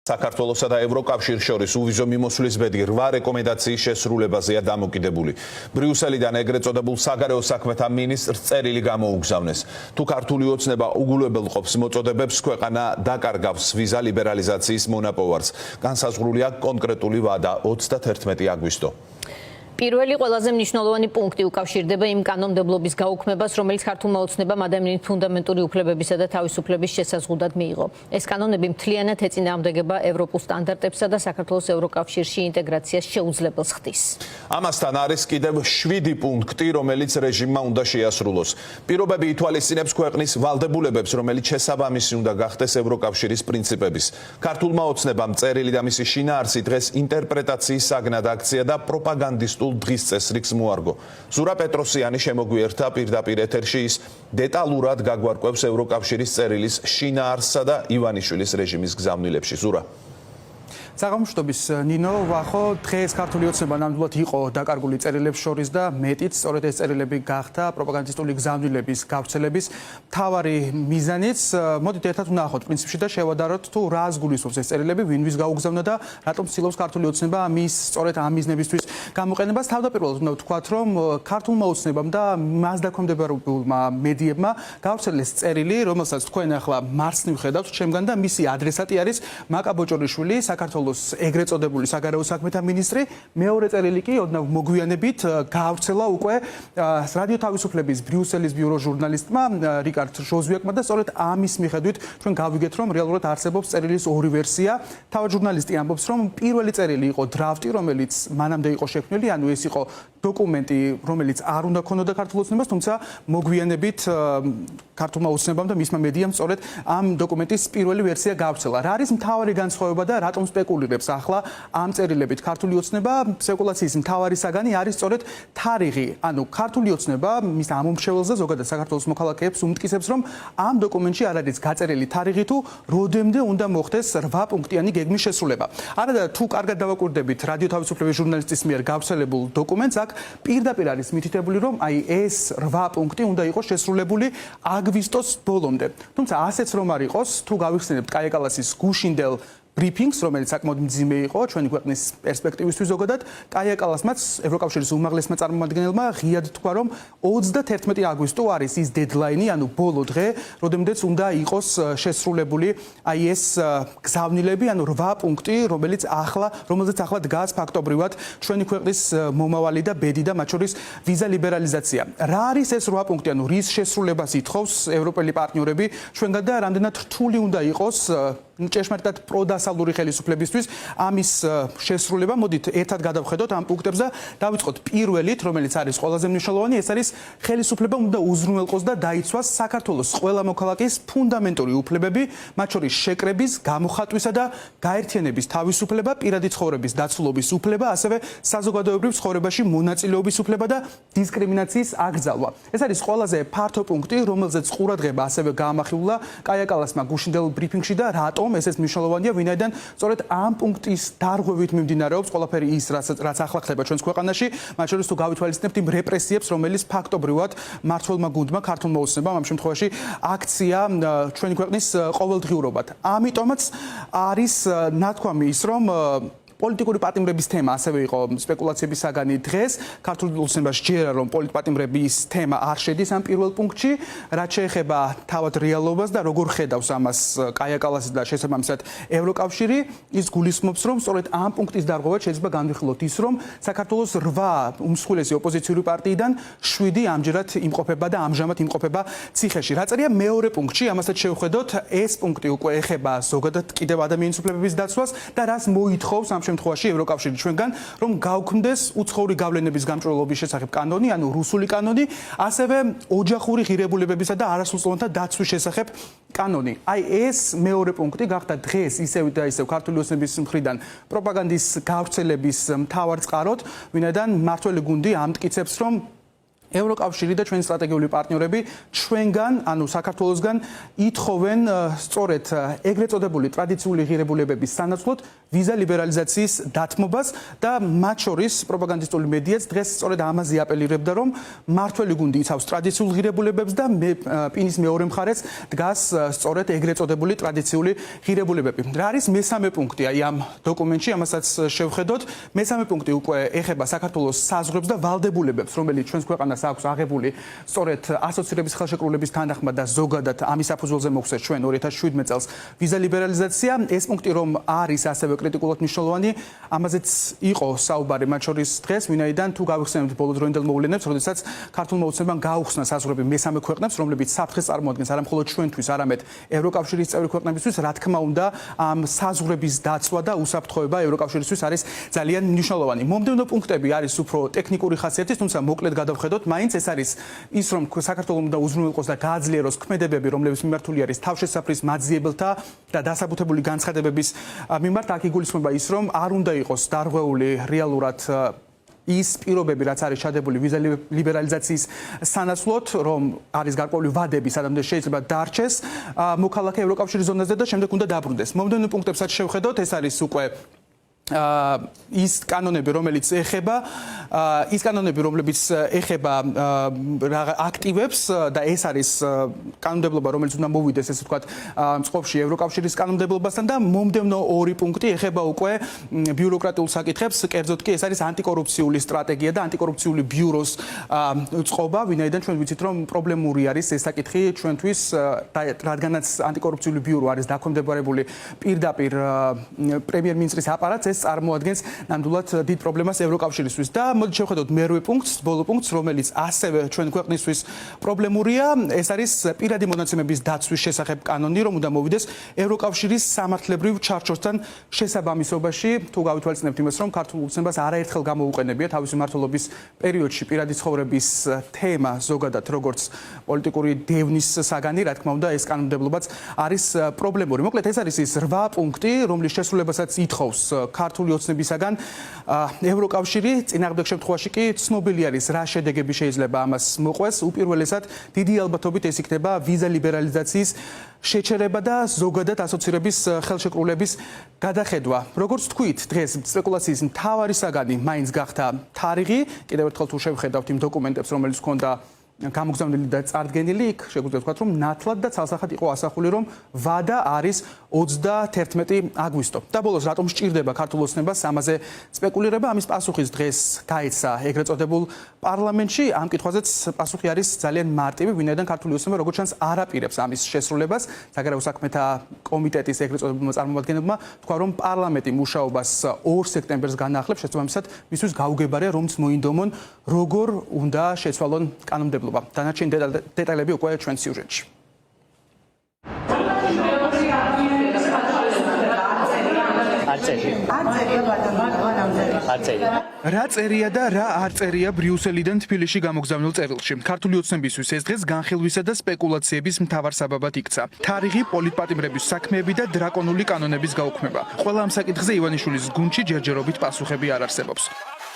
საქართველოსა და ევროკავშირს შორის უვიზო მიმოსვლის ბედი 8 რეკომენდაციის შესრულებაზეა დამოკიდებული. ბრიუსელიდან ეგრეთ წოდებულ საგარეო საქმეთა მინისტრს წერილი გამოუგზავნეს. თუ ქართული ოცნება უგულებელყოფს მოწოდებებს, ქვეყანა დაკარგავს ვიზა ლიბერალიზაციის მონაპოვარს. განსაზღვრულია კონკრეტული ვადა 31 აგვისტო. პირველი ყველაზე მნიშვნელოვანი პუნქტი უკავშირდება იმ კანონმდებლობის გაუქმებას, რომელიც ქართულმა ოცნებამ ადამიანის ფუნდამენტური უფლებებისა და თავისუფლების შესაზღუდად მიიღო. ეს კანონები მთლიანად ეწინააღმდეგება ევროპულ სტანდარტებსა და საქართველოს ევროკავშირში ინტეგრაციას შეუძლებელს ხდის. ამასთან არის კიდევ 7 პუნქტი, რომელიც რეჟიმმა უნდა შეასრულოს. პირობები ითვალისწინებს ქვეყნის ვალდებულებებს, რომელიც შესაბამისი უნდა გახდეს ევროკავშირის პრინციპების. ქართულმა ოცნებამ წერილი და მისი შინაარსი დღეს ინტერპრეტაციის საგნად აქცია და პროპაგანდისტულ დღის წესრიგს მოარგო. ზურა პეტროსიანი შემოგვიერთა პირდაპირ ეთერში ის დეტალურად გაგვარკვევს ევროკავშირის წერილის შინაარსსა და ივანიშვილის რეჟიმის გზავნილებში. ზურა. საღამოშტობის ნინო ვახო დღეს ქართული ოცნება ნამდვილად იყო დაკარგული წერილებს შორის და მეტიც სწორედ ეს წერილები გახდა პროპაგანდისტული გზავნილების გავრცელების მთავარი მიზანიც. მოდით ერთად ვნახოთ პრინციპში და შევადაროთ თუ რას გულისხმობს ეს წერილები, ვინ ვის გაუგზავნა და რატომ ცდილობს ქართული ოცნება მის სწორედ ამ მიზნებისთვის გამოყენებას. თავდაპირველად უნდა ვთქვათ, რომ ქართულმა ოცნებამ და მას დაქვემდებარებულმა მედიებმა გავრცელეს წერილი, რომელსაც თქვენ ახლა მარცხნივ ხედავთ ჩემგან და მისი ადრესატი არის მაკა ბოჭორიშვილი, საქართველოს ეგრეთ წოდებული საგარეო საქმეთა მინისტრი. მეორე წერილი კი ოდნავ მოგვიანებით გაავრცელა უკვე რადიო თავისუფლების ბრიუსელის ბიუროს ჟურნალისტმა რიკარდ ჟოზვიაკმა და სწორედ ამის მიხედვით ჩვენ გავიგეთ, რომ რეალურად არსებობს წერილის ორი ვერსია. თავად ჟურნალისტი ამბობს, რომ პირველი წერილი იყო დრაფტი, რომელიც მანამდე იყო შექმნილი, ანუ ეს იყო დოკუმენტი, რომელიც არ უნდა ქონოდა ქართულ ოცნებას, თუმცა მოგვიანებით ქართულმა ოცნებამ და მისმა მედიამ სწორედ ამ დოკუმენტის პირველი ვერსია გაავრცელა. რა არის მთავარი განსხვავება და რატომ სპეკულირებს ახლა ამ წერილებით ქართული ოცნება? სპეკულაციის მთავარი საგანი არის სწორედ თარიღი. ანუ ქართული ოცნება მის ამომრჩეველს და ზოგადად საქართველოს მოქალაქეებს უმტკიცებს, რომ ამ დოკუმენტში არ არის გაწერილი თარიღი თუ როდემდე უნდა მოხდეს 8 პუნქტიანი გეგმის შესრულება. არადა თუ კარგად დავაკვირდებით რადიო თავისუფლების ჟურნალისტის მიერ გავრცელებულ დოკუმენტს, აქ პირდაპირ არის მითითებული, რომ აი ეს 8 პუნქტი უნდა იყოს შესრულებული აგვისტოს ბოლომდე. თუმცა ასეც რომ არ იყოს, თუ გავიხსენებთ კაია კალასის გუშინდელ ბრიფინგს, რომელიც საკმაოდ მძიმე იყო ჩვენი ქვეყნის პერსპექტივისთვის ზოგადად, კაია კალასმაც ევროკავშირის უმაღლესმა წარმომადგენელმა ღიად თქვა, რომ 31 აგვისტო არის ის დედლაინი, ანუ ბოლო დღე, როდემდეც უნდა იყოს შესრულებული აი ეს გზავნილები, ანუ 8 პუნქტი, რომელზეც ახლა დგას ფაქტობრივად ჩვენი ქვეყნის მომავალი და ბედი და მათ შორის ვიზა ლიბერალიზაცია. რა არის ეს 8 პუნქტი, ანუ რის შესრულებას ითხოვს ევროპელი პარტნიორები ჩვენგან და რამდენად რთული უნდა იყოს ჭეშმარიტად პროდასალური ხელისუფლებისთვის ამის შესრულება. მოდით ერთად გადავხედოთ ამ პუნქტებს და დავიწყოთ პირველით, რომელიც არის ყველაზე მნიშვნელოვანი, ეს არის ხელისუფლებამ უნდა უზრუნველყოს და დაიცვას საქართველოს ყველა მოქალაქის ფუნდამენტური უფლებები, მათ შორის შეკრების, გამოხატვისა და გაერთიანების თავისუფლება, პირადი ცხოვრების დაცულობის უფლება, ასევე საზოგადოებრივ ცხოვრებაში მონაწილეობის უფლება და დისკრიმინაციის აკრძალვა. ეს არის ყველაზე ფართო პუნქტი, რომელზეც ყურადღება ასევე გაამახვილა კაია კალასმა გუშინდელ ბრიფინგში და რატომ ესეც მნიშვნელოვანია, ვინაიდან სწორედ ამ პუნქტის დარღვევით მიმდინარეობს ყველაფერი ის, რაც ახლა ხდება ჩვენს ქვეყანაში, მათ შორის თუ გავითვალისწინებთ იმ რეპრესიებს, რომელიც ფაქტობრივად მმართველმა გუნდმა, ქართულმა ოცნებამ ამ შემთხვევაში აქცია ჩვენი ქვეყნის ყოველდღიურობად. ამიტომაც არის ნათქვამი ის, რომ პოლიტიკური პატიმრების თემა ასევე იყო სპეკულაციების საგანი დღეს. ქართულ ოცნებას ჯერა, რომ პოლიტპატიმრების თემა არ შედის ამ პირველ პუნქტში, რაც შეეხება თავად რეალობას და როგორ ხედავს ამას კაია კალასი და შესაბამისად ევროკავშირი, ის გულისხმობს, რომ სწორედ ამ პუნქტის დარღვევად შეიძლება განვიხილოთ ის, რომ საქართველოს 8 უმსხვილესი ოპოზიციური პარტიიდან 7 ამჯერად იმყოფება და ამჟამად იმყოფება ციხეში. რა წერია მეორე პუნქტში, ამასაც შევხედოთ, ეს პუნქტი უკვე ეხება ზოგადად კიდევ ადამიანის უფლებების დაცვას და რას მოითხოვს ამ შემთხვევაში ევროკავშირი ჩვენგან, რომ გავქმდეს უცხოური გავლენების გამჭვირვალობის შესახებ კანონი, ანუ რუსული კანონი, ასევე ოჯახური ღირებულებებისა და არასრულწლოვანთა დაცვის შესახებ კანონი. აი ეს მეორე პუნქტი გახდა დღეს ისევ და ისევ ქართული ოცნების მხრიდან პროპაგანდის გავრცელების მთავარ წყაროდ, ვინაიდან მმართველი გუნდი ამტკიცებს, რომ ევროკავშირი და ჩვენი სტრატეგიული პარტნიორები ჩვენგან, ანუ საქართველოსგან ითხოვენ სწორედ ეგრეთ წოდებული ტრადიციული ღირებულებების სანაცვლოდ ვიზა ლიბერალიზაციის დათმობას და მათ შორის პროპაგანდისტული მედიაც დღეს სწორედ ამაზე აპელირებდა, რომ მართველი გუნდი იცავს ტრადიციულ ღირებულებებს და პინის მეორე მხარეს დგას სწორედ ეგრეთ წოდებული ტრადიციული ღირებულებები. რა არის მესამე პუნქტი აი ამ დოკუმენტში, ამასაც შევხედოთ. მესამე პუნქტი უკვე ეხება საქართველოს საზღვრებს და ვალდებულებებს, რომელიც ჩვენს ქვეყანას აქვს აღებული სწორედ ასოცირების ხელშეკრულების თანახმად და ზოგადად ამის საფუძველზე მოხსეს ჩვენ 2017 წელს ვიზა ლიბერალიზაცია. ეს პუნქტი რომ არის ასევე კრიტიკულად მნიშვნელოვანი, ამაზეც იყო საუბარი მათ შორის დღეს, ვინაიდან თუ გავიხსენებთ ბოლოდროინდელ მოვლენებს, როდესაც ქართულმა ოცნებამ გაუხსნა საზღვრები მესამე ქვეყნებს, რომლებიც საფრთხეს წარმოადგენს არა მხოლოდ ჩვენთვის, არამედ ევროკავშირის წევრი ქვეყნებისთვის, რა თქმა უნდა, ამ საზღვრების დაცვა და უსაფრთხოება ევროკავშირისთვის არის ძალიან მნიშვნელოვანი. მომდევნო პუნქტები არის უფრო ტექნიკური ხასიათის, თუმცა მოკლედ გადავხედოთ, მაინც ეს არის ის, რომ საქართველოს უნდა უზრუნველყოს და გააძლიეროს ქმედებები, რომლებიც მიმართული არის თავშესაფრის მაძიებელთა და დასაბუთებული განცხადებების მიმართ. აქ იგულისხმება ის, რომ არ უნდა იყოს დარღვეული რეალურად ის პირობები, რაც არის ჩადებული ვიზა ლიბერალიზაციის სანაცვლოდ, რომ არის გარკვეული ვადები, სადამდე შეიძლება დარჩეს მოქალაქე ევროკავშირის ზონაზე და შემდეგ უნდა დაბრუნდეს. მომდევნო პუნქტებსაც შევხედოთ, ეს არის უკვე ის კანონები, რომელიც ეხება აქტივებს და ეს არის კანონმდებლობა, რომელიც უნდა მოვიდეს, ესე ვთქვათ, წყობაში ევროკავშირის კანონმდებლობასთან და მომდევნო ორი პუნქტი ეხება უკვე ბიუროკრატიულ საკითხებს, კერძოდ კი ეს არის ანტიკორუფციული სტრატეგია და ანტიკორუფციული ბიუროს წყობა, ვინაიდან ჩვენ ვიცით, რომ პრობლემური არის ეს საკითხი ჩვენთვის, რადგანაც ანტიკორუფციული ბიურო არის დაქვემდებარებული პირდაპირ პრემიერ-მინისტრის აპარატს, წარმოადგენს ნამდვილად დიდ პრობლემას ევროკავშირისთვის და მოდით შევხედოთ მერვე პუნქტს, ბოლო პუნქტს, რომელიც ასევე ჩვენ ქვეყნისთვის პრობლემურია, ეს არის პირადი მონაცემების დაცვის შესახებ კანონი, რომ უნდა მოვიდეს ევროკავშირის სამართლებრივ ჩარჩოსთან შესაბამისობაში. თუ გავითვალისწინებთ იმას, რომ ქართულ ოცნებას არაერთხელ გამოუყენებია თავისი მმართველობის პერიოდში პირადი ცხოვრების თემა ზოგადად როგორც პოლიტიკური დევნის საგანი, რა თქმა უნდა, ეს კანონმდებლობაც არის პრობლემური. მოკლედ ეს არის ის 8 პუნქტი, რომლის შესრულებასაც ითხოვს ქართული ოცნებისაგან ევროკავშირი. წინააღმდეგ შემთხვევაში კი ცნობილი არის რა შედეგები შეიძლება ამას მოყვეს. უპირველესად დიდი ალბათობით ეს იქნება ვიზა ლიბერალიზაციის შეჩერება და ზოგადად ასოცირების ხელშეკრულების გადახედვა. როგორც თქვით, დღეს სპეკულაციის მთავარი საგანი მაინც გახდა თარიღი. კიდევ ერთხელ თუ შევხედავთ იმ დოკუმენტებს, რომელიც ჰქონდა გამოგზავნილი და წარდგენილი, იქ შეგვიძლია ვთქვათ, რომ ნათლად და ცალსახად იყო ასახული, რომ ვადა არის 31 აგვისტო. და ბოლოს რატომ სჭირდება ქართულ ოცნებას ამაზე სპეკულირება? ამის პასუხის დღეს გაეცა ეგრეთ წოდებულ პარლამენტში. ამ კითხვაზეც პასუხი არის ძალიან მარტივი, ვინაიდან ქართული ოცნება როგორც ჩანს არ აპირებს ამის შესრულებას. საგარეო საქმეთა კომიტეტის ეგრეთ წოდებულმა წარმომადგენლებმა თქვა, რომ პარლამენტი მუშაობას 2 სექტემბერს განაახლებს, შესაბამისად მისთვის გაუგებარია, რომც მოინდომონ როგორ უნდა შეცვალონ კანონმდებლობა. დანარჩენი დეტალები უკვე ჩვენ სიუჟეტში. რა წერია და რა არ წერია ბრიუსელიდან თბილისში გამოგზავნილ წერილში. ქართული ოცნებისთვის ეს დღეს განხილვისა და სპეკულაციების მთავარ საბაბად იქცა. თარიღი, პოლიტპატიმრების საქმეები და დრაკონული კანონების გაუქმება. ყველა ამ საკითხზე ივანიშვილის გუნდში ჯერჯერობით პასუხები არ არსებობს.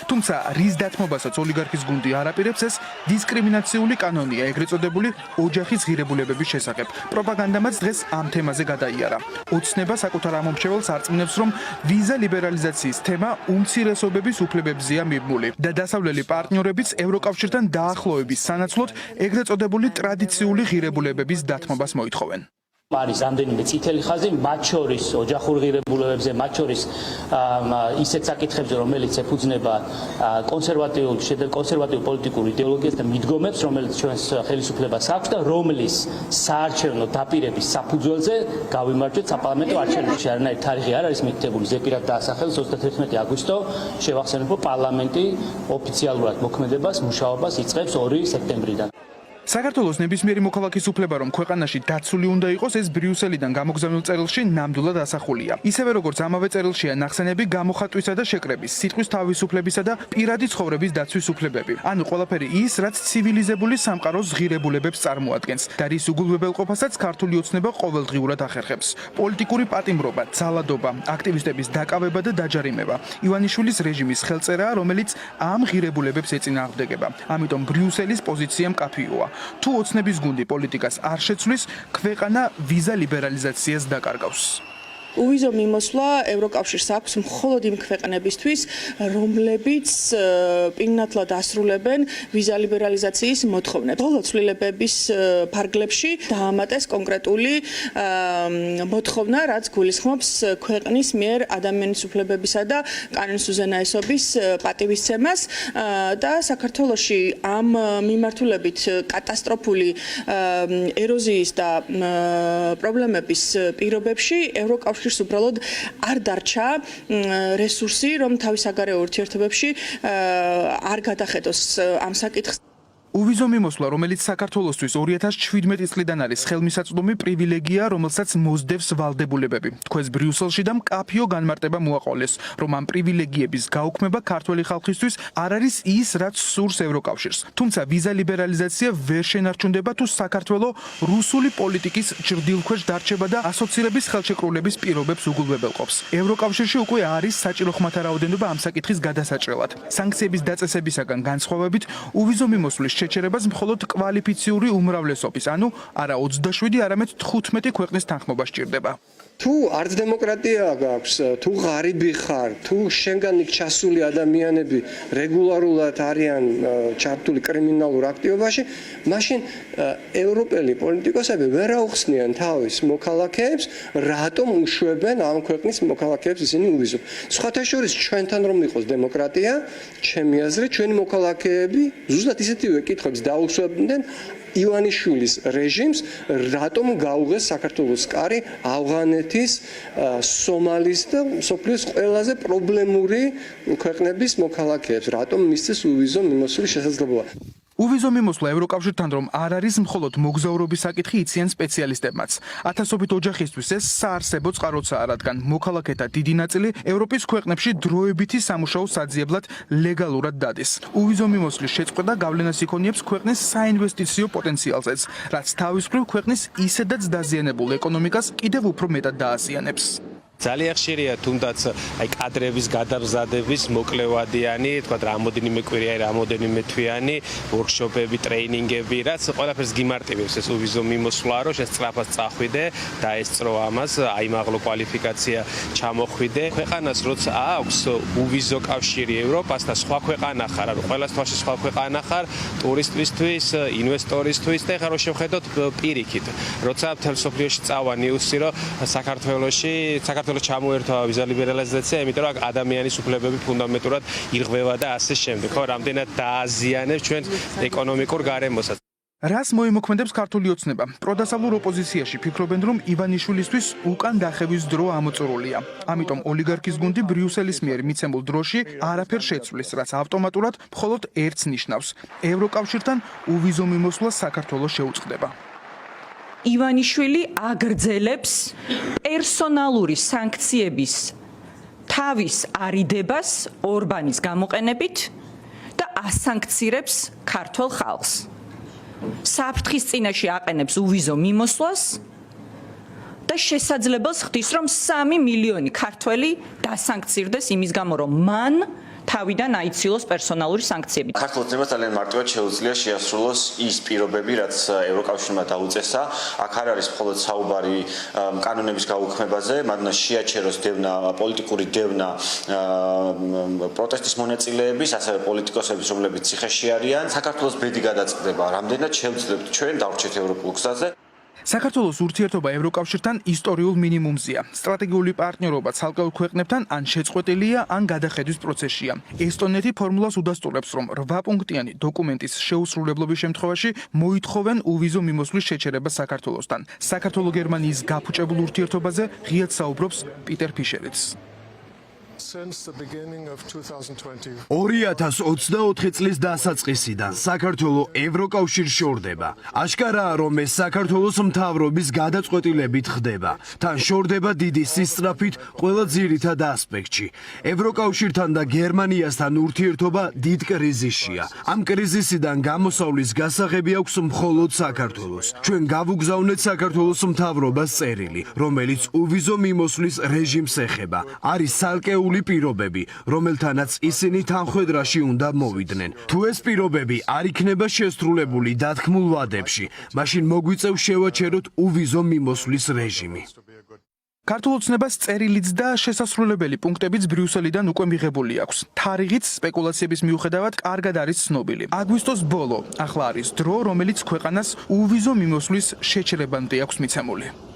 თუმცა რის დათმობასაც ოლიგარქის გუნდი არ აპირებს, ეს დისკრიმინაციული კანონია ეგრეთ წოდებული ოჯახის ღირებულებების შესახებ. პროპაგანდამაც დღეს ამ თემაზე გადაიარა. ოცნება საკუთარ ამომრჩეველს არწმუნებს, რომ ვიზა ლიბერალიზაციის თემა უმცირესობების უფლებებზეა მიბმული და დასავლელი პარტნიორებიც ევროკავშირთან დაახლოების სანაცვლოდ ეგრეთ წოდებული ტრადიციული ღირებულებების დათმობას მოითხოვენ. არის რამდენიმე წითელი ხაზი, მათ შორის ოჯახურ ღირებულებებზე, მათ შორის ისეთ საკითხებზე, რომელიც ეფუძნება კონსერვატიულ პოლიტიკურ იდეოლოგიას და მიდგომებს, რომელიც ჩვენს ხელისუფლებას აქვს და რომლის საარჩევნო დაპირების საფუძველზე გავიმარჯვეთ საპარლამენტო არჩევნებში. არანაირი თარიღი არ არის მითითებული, ზეპირად დაასახელეს 31 აგვისტო. შევახსენებ, რომ პარლამენტი ოფიციალურად მოქმედებას, მუშაობას იწყებს 2 სექტემბრიდან. საქართველოს ნებისმიერი მოქალაქის უფლება რომ ქვეყანაში დაცული უნდა იყოს ეს ბრიუსელიდან გამოგზავნილ წერილში ნამდვილად ასახულია. ისევე როგორც ამავე წერილშია ნახსენები გამოხატვისა და შეკრების, სიტყვის თავისუფლებისა და პირადი ცხოვრების დაცვის უფლებები. ანუ ყველაფერი ის, რაც ცივილიზებული სამყაროს ღირებულებებს წარმოადგენს და რის უგულვებელყოფასაც ქართული ოცნება ყოველდღიურად ახერხებს. პოლიტიკური პატიმრობა, ძალადობა, აქტივისტების დაკავება და დაჯარიმება. ივანიშვილის რეჟიმის ხელწერაა, რომელიც ამ ღირებულებებს ეწინააღმდეგება. ამიტომ ბრიუსელის პოზიცია მკაფიოა. თუ ოცნების გუნდი პოლიტიკას არ შეცვლის, ქვეყანა ვიზა ლიბერალიზაციას დაკარგავს. უვიზო მიმოსვლა ევროკავშირს აქვს მხოლოდ იმ ქვეყნებისთვის, რომლებიც პირნათლად ასრულებენ ვიზა ლიბერალიზაციის მოთხოვნებს. ბოლო ცვლილებების ფარგლებში დაამატეს კონკრეტული მოთხოვნა, რაც გულისხმობს ქვეყნის მიერ ადამიანის უფლებებისა და კანონის უზენაესობის პატივისცემას და საქართველოში ამ მიმართულებით კატასტროფული ეროზიის და პრობლემების პირობებში ევროკავშირს უბრალოდ არ დარჩა რესურსი, რომ თავის საგარეო ურთიერთობებში არ გადახედოს ამ საკითხს. უვიზო მიმოსვლა, რომელიც საქართველოსთვის 2017 წლიდან არის ხელმისაწვდომი პრივილეგია, რომელსაც მოსდევს ვალდებულებები. თქვენს ბრიუსელში და მკაფიო განმარტება მოაყოლეს, რომ ამ პრივილეგიების გაუქმება ქართველი ხალხისთვის არ არის ის, რაც სურს ევროკავშირს. თუმცა ვიზა ლიბერალიზაცია ვერ შენარჩუნდება თუ საქართველოს რუსული პოლიტიკის ჭრდილქვეშ დარჩება და ასოცირების ხელშეკრულების პირობებს უგულვებელყოფს. ევროკავშირში უკვე არის საჭირო ხმათა რაოდენობა ამ საკითხის გადასაჭრელად. სანქციების დაწესებისაგან განსხვავებით, უვიზო მიმოსვლის შეჩერებას მხოლოდ კვალიფიციური უმრავლესობის, ანუ არა 27, არამედ 15 ქვეყნის თანხმობა სჭირდება. თუ არც დემოკრატია გაქვს, თუ ღარიბი ხარ, თუ შენგან ჩასული ადამიანები რეგულარულად არიან ჩართული კრიმინალურ აქტივობაში, მაშინ ევროპელი პოლიტიკოსები ვერ აუხსნიან თავის მოქალაქეებს, რატომ უშვებენ ამ ქვეყნის მოქალაქეებს ისინი უვიზო. სხვათა შორის ჩვენთან რომ იყოს დემოკრატია, ჩემი აზრით, ჩვენი მოქალაქეები ზუსტად ისეთივე კითხვებს დაუსვებდნენ ივანიშვილის რეჟიმს, რატომ გაუღეს საქართველოს კარი ავღანეთის, სომალის და მსოფლიოს ყველაზე პრობლემური ქვეყნების მოქალაქეებს, რატომ მისცეს უვიზო მიმოსვლის შესაძლებლობა. უვიზო მიმოსვლა ევროკავშირთან რომ არ არის მხოლოდ მოგზაურობის საკითხი, იციან სპეციალისტებმაც. ათასობით ოჯახისთვის ეს საარსებო წყაროცაა, რადგან მოქალაქეთა დიდი ნაწილი ევროპის ქვეყნებში დროებითი სამუშაო საძიებლად ლეგალურად დადის. უვიზო მიმოსვლის შეწყვეტა გავლენას იქონიებს ქვეყნის საინვესტიციო პოტენციალზეც, რაც თავის მხრივ ქვეყნის ისედაც დაზიანებულ ეკონომიკას კიდევ უფრო მეტად დააზიანებს. ძალიან ხშირია თუნდაც აი კადრების გადამზადების მოკლევადიანი, თქვა რამოდენიმე კვირიანი, რამოდენიმე თვიანი ვორქშოპები, ტრეინინგები, რაც ყველაფერს გიმარტივებს ეს უვიზო მიმოსვლა, რომ შენ სწრაფად წახვიდე და ესწრო ამას, აიმაღლო კვალიფიკაცია ჩამოხვიდე. ქვეყანას როცა აქვს უვიზო კავშირი ევროპასთან, სხვა ქვეყანა ხარ, ანუ ყველას თვალში სხვა ქვეყანა ხარ, ტურისტისთვის, ინვესტორისთვის და ეხლა რო შევხედოთ პირიქით, როცა მთელ სოფლიოში წავა ნიუსი, რომ საქართველოს ჩამოერთვა ვიზა ლიბერალიზაცია, იმიტომ რომ ადამიანის უფლებები ფუნდამენტურად ირღვევა და ასე შემდეგ. ხო, რამდენად დააზიანებს ჩვენ ეკონომიკურ გარემოსაც. რას მოიმოქმედებს ქართული ოცნება? პროდასავლურ ოპოზიციაში ფიქრობენ, რომ ივანიშვილისთვის უკან დახევის დრო ამოწურულია. ამიტომ ოლიგარქის გუნდი ბრიუსელის მიერ მიცემულ დროში არაფერ შეცვლის, რაც ავტომატურად მხოლოდ ერთს ნიშნავს: ევროკავშირთან უვიზო მიმოსვლას საქართველოს შეუწყდება. ივანიშვილი აგრძელებს პერსონალური სანქციების თავის არიდებას ორბანის გამოყენებით და ასანქცირებს ქართულ ხალხს. საფრთხის წინაშე აყენებს უვიზო მიმოსვლას და შესაძლებელს ხდის, რომ 3 მილიონი ქართველი დასანქცირდეს იმის გამო, რომ მან თავიდან აიცილოს პერსონალური სანქციები. ქართულ ოცნებას ძალიან მარტივად შეუძლია შეასრულოს ის პირობები, რაც ევროკავშირმა დაუწესა. აქ არ არის მხოლოდ საუბარი კანონების გაუქმებაზე, მადნა შეაჩეროს დევნა, პოლიტიკური დევნა პროტესტის მონაწილეების, ასევე პოლიტიკოსების, რომლებიც ციხეში არიან. საქართველოს ბედი გადაწყდება, რამდენად შევძლებთ ჩვენ დავრჩეთ ევროპულ გზაზე. საქართველოს ურთიერთობა ევროკავშირთან ისტორიულ მინიმუმზეა. სტრატეგიული პარტნიორობა ცალკეულ ქვეყნებთან ან შეწყვეტილია, ან გადახედვის პროცესშია. ესტონეთი ფორმულას უდასტურებს, რომ 8-პუნქტიანი დოკუმენტის შეუსრულებლობის შემთხვევაში მოითხოვენ უვიზო მიმოსვლის შეჩერებას საქართველოსთან. საქართველო-გერმანიის გაფუჭებულ ურთიერთობაზე ღიად საუბრობს პიტერ ფიშერიც. 2024 წლის დასაწყისიდან საქართველოს ევროკავშირს შორდება. აშკარაა, რომ ეს საქართველოს მთავრობის გადაწყვეტილებით ხდება. თან შორდება დიდი სისწრაფით ყველა ძირითად ასპექტში. ევროკავშირთან და გერმანიასთან ურთიერთობა დიდ კრიზისშია. ამ კრიზისიდან გამოსავლის გასაღები აქვს მხოლოდ საქართველოს. ჩვენ გავუგზავნეთ საქართველოს მთავრობას წერილი, რომელიც უვიზო მიმოსვლის რეჟიმს ეხება. არის ცალკეული პირობები, რომელთანაც ისინი თანხვედრაში უნდა მოვიდნენ. თუ ეს პირობები არ იქნება შესრულებული დათქმულ ვადებში, მაშინ მოგვიწევს შევაჩეროთ უვიზო მიმოსვლის რეჟიმი. ქართულ ოცნებას წერილიც და შესასრულებელი პუნქტებიც ბრიუსელიდან უკვე მიღებული აქვს. თარიღიც სპეკულაციების მიუხედავად კარგად არის ცნობილი. აგვისტოს ბოლო, ახლა არის დრო, რომელიც ქვეყანას უვიზო მიმოსვლის შეჩერებამდე აქვს მიცემული.